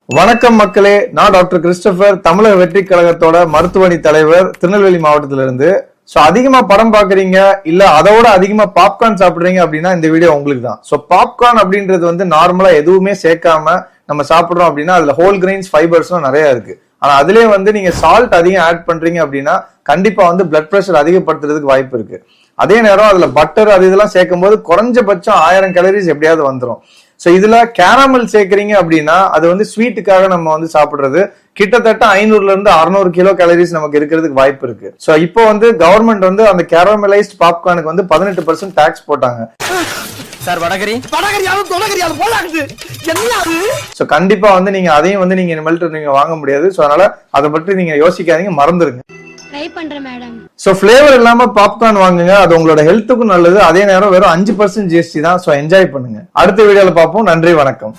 வணக்கம் மக்களே, நான் டாக்டர் கிறிஸ்டபர், தமிழக வெற்றி கழகத்தோட மருத்துவமனை தலைவர், திருநெல்வேலி மாவட்டத்திலிருந்து. சோ அதிகமா படம் பாக்குறீங்க இல்ல அதோட அதிகமா பாப்கார்ன் சாப்பிடுறீங்க அப்படின்னா இந்த வீடியோ உங்களுக்கு தான். சோ பாப்கார்ன் அப்படின்றது வந்து நார்மலா எதுவுமே சேர்க்காம நம்ம சாப்பிடுறோம் அப்படின்னா அதுல ஹோல் கிரெயின்ஸ் ஃபைபர்ஸ்லாம் நிறைய இருக்கு. ஆனா அதுலயே வந்து நீங்க சால்ட் அதிகம் ஆட் பண்றீங்க அப்படின்னா கண்டிப்பா வந்து பிளட் பிரஷர் அதிகப்படுத்துறதுக்கு வாய்ப்பு இருக்கு. அதே நேரம் அதுல பட்டர் அது இதெல்லாம் சேர்க்கும் போது குறைஞ்சபட்சம் 1000 கேலரிஸ் எப்படியாவது வந்துடும். சோ இதுல கேரமல் சேர்க்கறீங்க அப்படின்னா அது வந்து ஸ்வீட்டுக்காக நம்ம வந்து சாப்பிடுறது கிட்டத்தட்ட 500 இருந்து 600 கிலோ கேலரிஸ் நமக்கு இருக்கிறதுக்கு வாய்ப்பு இருக்கு. சோ இப்போ வந்து கவர்மெண்ட் வந்து அந்த கேரமலைஸ்ட் பாப்கார்னுக்கு வந்து 18% டாக்ஸ் போட்டாங்க. சார் சோ கண்டிப்பா வந்து நீங்க அதையும் வந்து நீங்க இனிமேல்ட்டு நீங்க வாங்க முடியாது. சோ அதனால அதை பற்றி நீங்க யோசிக்காதீங்க, மறந்துருங்க. ட்ரை பண்றேன் மேடம். சோ ஃபிளேவர் இல்லாம பாப்கார்ன் வாங்குங்க, அது உங்களோட ஹெல்த்துக்கும் நல்லது. அதே நேரம் வெறும் 5% GST தான். சோ என்ஜாய் பண்ணுங்க. அடுத்த வீடியோல பார்ப்போம். நன்றி, வணக்கம்.